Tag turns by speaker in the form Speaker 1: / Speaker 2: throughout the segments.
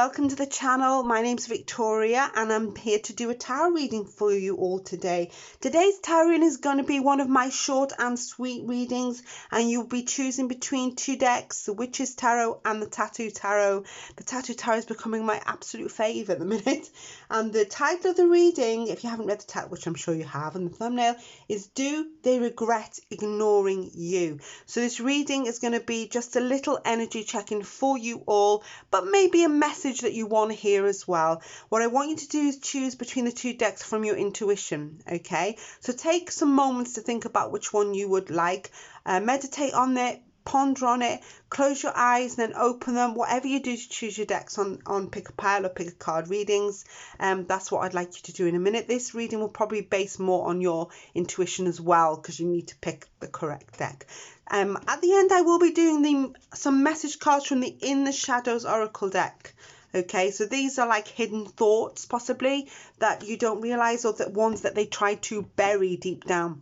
Speaker 1: welcome to the channel. My name's Victoria and I'm here to do a tarot reading for you all today. Today's tarot reading is going to be one of my short and sweet readings, and you'll be choosing between two decks, the Witch's Tarot and the Tattoo Tarot. The Tattoo Tarot is becoming my absolute favourite at the minute. And the title of the reading, if you haven't read the title, which I'm sure you have in the thumbnail, is Do They Regret Ignoring You? So this reading is going to be just a little energy check-in for you all, but maybe a message that you want to hear as well. What I want you to do is choose between the two decks from your intuition, okay? So take some moments to think about which one you would like. Meditate on it, ponder on it, close your eyes, then open them. Whatever you do to choose your decks on pick a pile or pick a card readings, that's what I'd like you to do in a minute. This reading will probably base more on your intuition as well, because you need to pick the correct deck. At the end, I will be doing some message cards from the In the Shadows Oracle deck. Okay, so these are like hidden thoughts, possibly, that you don't realize, or that ones that they try to bury deep down.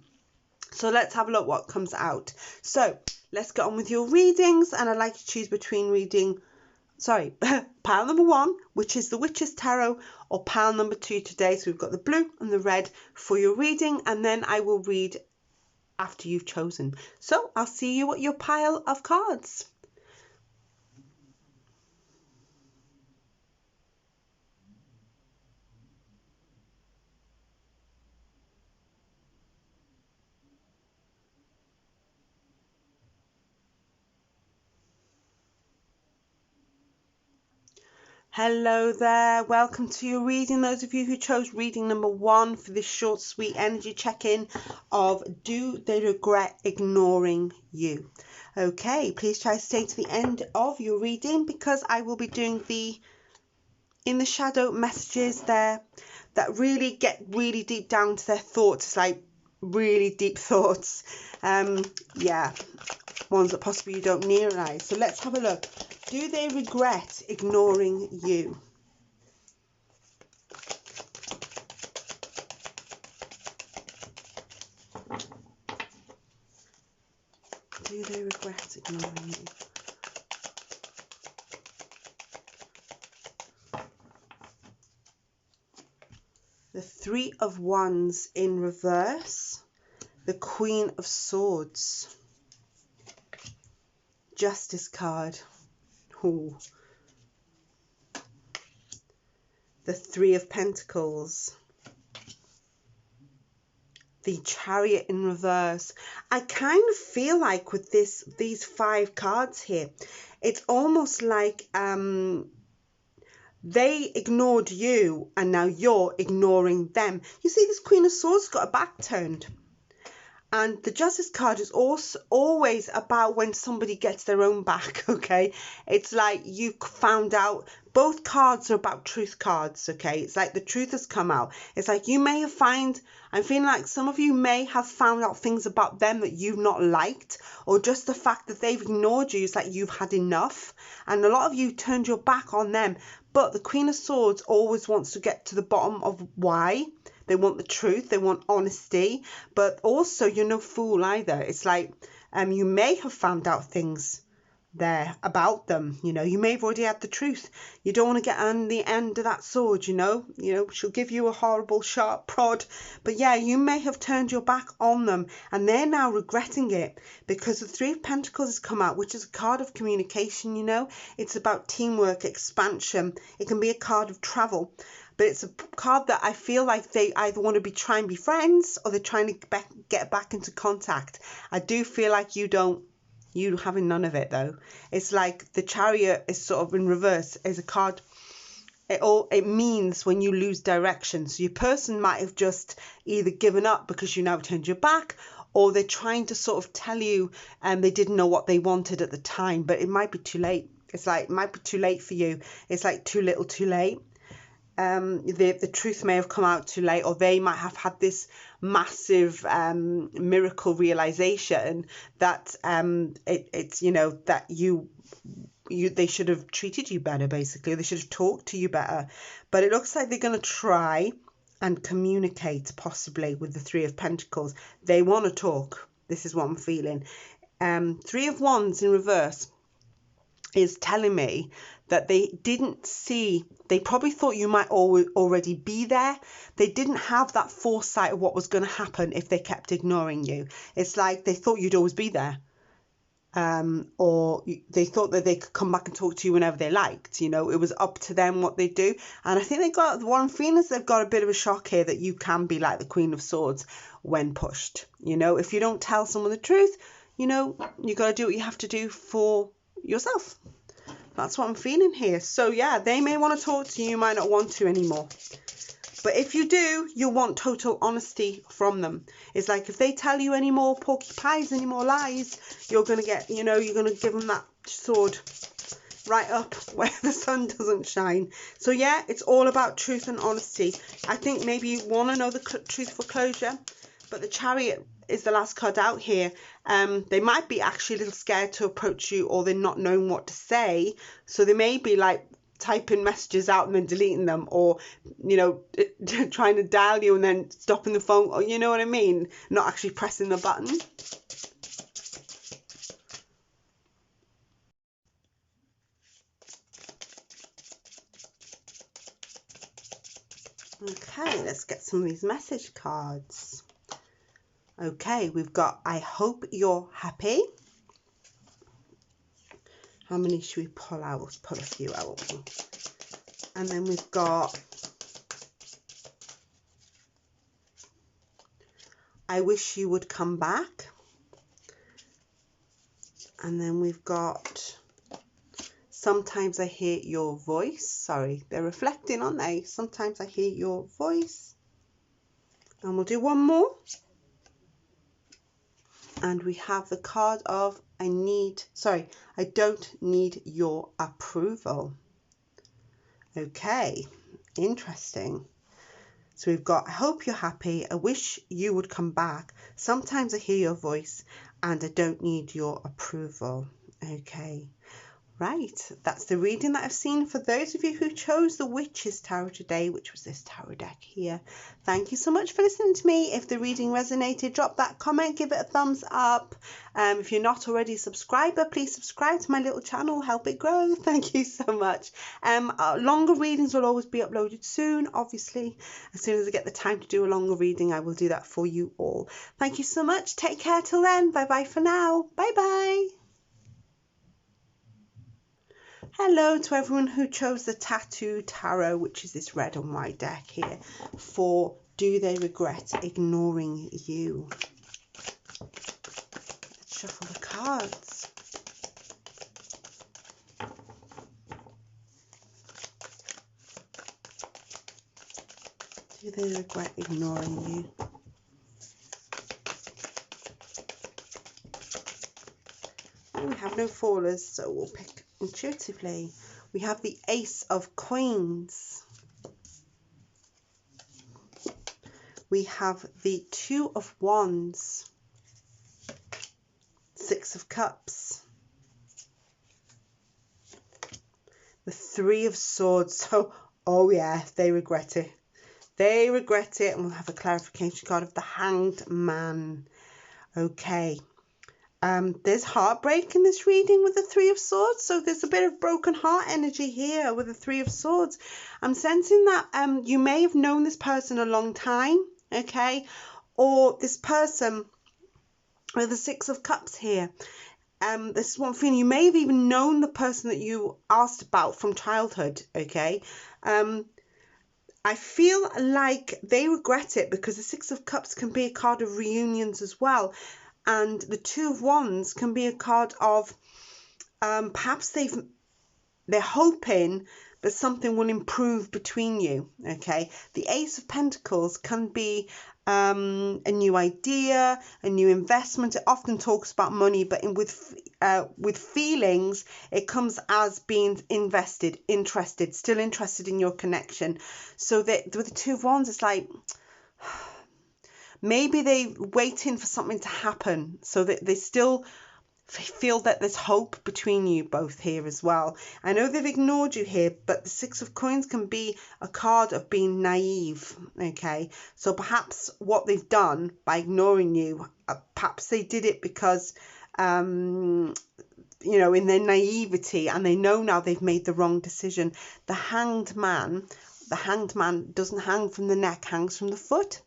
Speaker 1: So let's have a look what comes out. So let's get on with your readings, and I'd like to choose between pile number 1, which is the Witch's Tarot, or pile number 2 today. So we've got the blue and the red for your reading, and then I will read after you've chosen. So I'll see you at your pile of cards. Hello there, welcome to your reading. Those of you who chose reading number 1 for this short sweet energy check-in of Do They Regret Ignoring You? Okay, please try to stay to the end of your reading, because I will be doing the In the Shadow messages there that really get really deep down to their thoughts. It's like really deep thoughts. Yeah, ones that possibly you don't realize. So let's have a look. Do they regret ignoring you? Do they regret ignoring you? The Three of Wands in reverse. The Queen of Swords. Justice card. Ooh. The Three of Pentacles. The Chariot in reverse. I kind of feel like with these 5 cards here, it's almost like they ignored you and now you're ignoring them. You see, this Queen of Swords got her back turned. And the Justice card is also always about when somebody gets their own back, okay? It's like you found out. Both cards are about truth cards, okay? It's like the truth has come out. It's like you may have I'm feeling like some of you may have found out things about them that you've not liked, or just the fact that they've ignored you. It's like you've had enough. And a lot of you turned your back on them. But the Queen of Swords always wants to get to the bottom of why. They want the truth, they want honesty, but also you're no fool either. It's like you may have found out things there about them, you know. You may have already had the truth. You don't want to get on the end of that sword, you know. She'll give you a horrible sharp prod, but yeah, you may have turned your back on them and they're now regretting it, because the Three of Pentacles has come out, which is a card of communication, you know. It's about teamwork, expansion. It can be a card of travel. But it's a card that I feel like they either want to try and be friends, or they're trying to get back into contact. I do feel like you having none of it though. It's like the Chariot is sort of in reverse. Is a card. It means when you lose direction. So your person might have just either given up because you now turned your back, or they're trying to sort of tell you they didn't know what they wanted at the time, but it might be too late. It's like it might be too late for you. It's like too little too late. The truth may have come out too late, or they might have had this massive miracle realization that it's that they should have treated you better, basically. They should have talked to you better. But it looks like they're going to try and communicate, possibly, with the Three of Pentacles. They want to talk. This is what I'm feeling. Three of Wands in reverse. is telling me that they didn't see, they probably thought you might already be there. They didn't have that foresight of what was going to happen if they kept ignoring you. It's like they thought you'd always be there. Or they thought that they could come back and talk to you whenever they liked. You know, it was up to them what they do. And I think they got, what I'm feeling is they've got a bit of a shock here that you can be like the Queen of Swords when pushed. You know, if you don't tell someone the truth, you know, you got to do what you have to do for yourself. That's what I'm feeling here. So yeah, they may want to talk to you, you might not want to anymore. But if you do, you want total honesty from them. It's like if they tell you any more porcupines, any more lies, you're going to get, you know, you're going to give them that sword right up where the sun doesn't shine. So yeah, it's all about truth and honesty. I think maybe you want to know the truth for closure, but the Chariot is the last card out here. They might be actually a little scared to approach you, or they're not knowing what to say. So they may be like typing messages out and then deleting them, or, you know, trying to dial you and then stopping the phone, or you know what I mean, not actually pressing the button. Okay, let's get some of these message cards. Okay, we've got I hope you're happy. How many should we pull out? Let's pull a few out. And then we've got I wish you would come back. And then we've got sometimes I hear your voice. Sorry, they're reflecting, aren't they? Sometimes I hear your voice. And we'll do one more. And we have the card of I don't need your approval. Okay, interesting. So we've got I hope you're happy, I wish you would come back, sometimes I hear your voice, and I don't need your approval. Okay, right, that's the reading that I've seen for those of you who chose the Witch's Tarot today, which was this tarot deck here. Thank you so much for listening to me. If the reading resonated, drop that comment, give it a thumbs up. If you're not already a subscriber, please subscribe to my little channel, help it grow. Thank you so much. Longer readings will always be uploaded soon, obviously. As soon as I get the time to do a longer reading, I will do that for you all. Thank you so much. Take care till then. Bye bye for now. Bye bye. Hello to everyone who chose the Tattoo Tarot, which is this red and white deck here, for Do They Regret Ignoring You? Let's shuffle the cards. Do they regret ignoring you? Oh, we have no fallers, so we'll pick intuitively. We have the Ace of Coins. We have the Two of Wands. Six of Cups. The Three of Swords. So, oh yeah, they regret it. They regret it. And we'll have a clarification card of the Hanged Man. Okay. There's heartbreak in this reading with the Three of Swords, so there's a bit of broken heart energy here with the Three of Swords. I'm sensing that you may have known this person a long time, okay, or this person with the Six of Cups here. This is one feeling, you may have even known the person that you asked about from childhood, okay. I feel like they regret it because the Six of Cups can be a card of reunions as well. And the Two of Wands can be a card of perhaps they're hoping that something will improve between you. Okay, the Ace of Pentacles can be a new idea, a new investment. It often talks about money, but with feelings, it comes as being interested, still interested in your connection. So that with the Two of Wands, it's like, maybe they're waiting for something to happen, so that they still feel that there's hope between you both here as well. I know they've ignored you here, but the Six of Coins can be a card of being naive, okay? So perhaps what they've done by ignoring you, perhaps they did it because you know, in their naivety, and they know now they've made the wrong decision. The hanged man doesn't hang from the neck, hangs from the foot.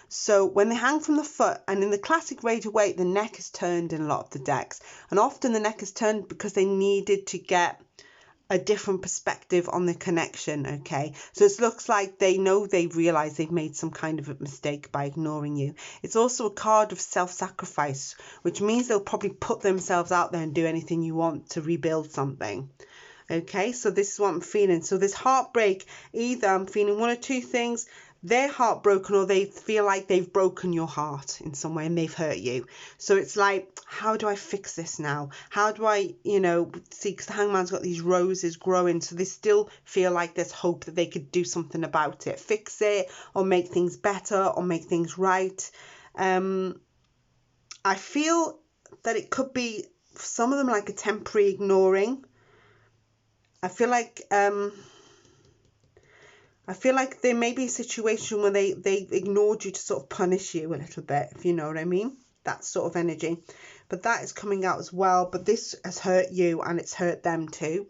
Speaker 1: So when they hang from the foot, and in the classic Rider-Waite, the neck is turned in a lot of the decks, and often the neck is turned because they needed to get a different perspective on the connection. Okay, so it looks like they realize they've made some kind of a mistake by ignoring you. It's also a card of self-sacrifice, which means they'll probably put themselves out there and do anything you want to rebuild something. Okay, so this is what I'm feeling. So this heartbreak, either I'm feeling one or two things: they're heartbroken, or they feel like they've broken your heart in some way and they've hurt you. So it's like, how do I fix this now? How do I, you know, see, because the hangman's got these roses growing, so they still feel like there's hope that they could do something about it, fix it, or make things better, or make things right. I feel that it could be, for some of them, like a temporary ignoring. I feel like there may be a situation where they ignored you to sort of punish you a little bit, if you know what I mean. That sort of energy. But that is coming out as well. But this has hurt you, and it's hurt them too.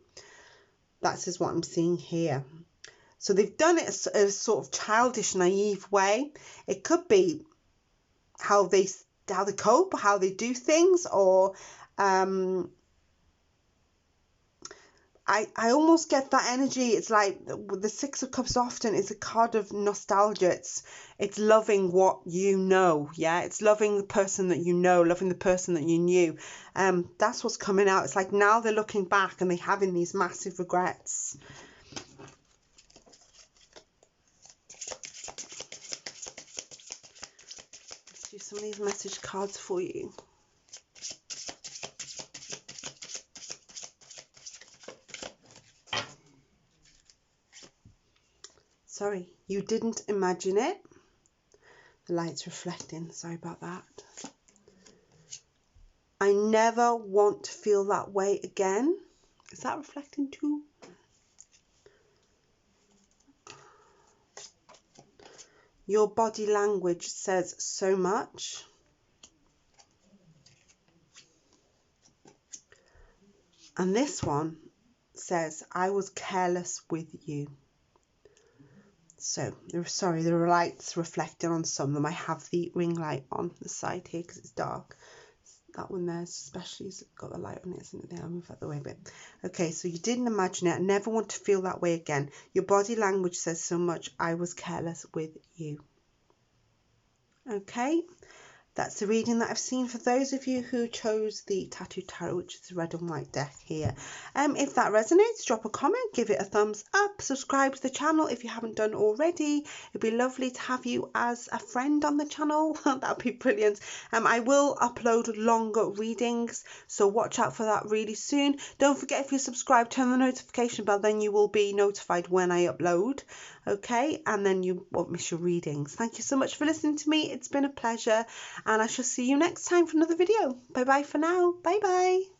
Speaker 1: That is what I'm seeing here. So they've done it as a sort of childish, naive way. It could be how they cope, or how they do things, or I almost get that energy. It's like the Six of Cups often is a card of nostalgia. It's loving what you know. Yeah, it's loving the person that you know, loving the person that you knew. That's what's coming out. It's like now they're looking back and they're having these massive regrets. Let's do some of these message cards for you. Sorry, you didn't imagine it. The light's reflecting. Sorry about that. I never want to feel that way again. Is that reflecting too? Your body language says so much. And this one says, I was careless with you. So, sorry, the light's reflecting on some of them. I have the ring light on the side here because it's dark. That one there especially has got the light on it, isn't it? There, I'll move that the way a bit. Okay, so you didn't imagine it. I never want to feel that way again. Your body language says so much. I was careless with you. Okay, that's the reading that I've seen for those of you who chose the Tattoo Tarot, which is the red and white deck here. If that resonates, drop a comment, give it a thumbs up, subscribe to the channel if you haven't done already. It'd be lovely to have you as a friend on the channel. That'd be brilliant. I will upload longer readings, so watch out for that really soon. Don't forget, if you subscribe, turn the notification bell, then you will be notified when I upload. Okay, and then you won't miss your readings. Thank you so much for listening to me. It's been a pleasure, and I shall see you next time for another video. Bye bye for now. Bye bye.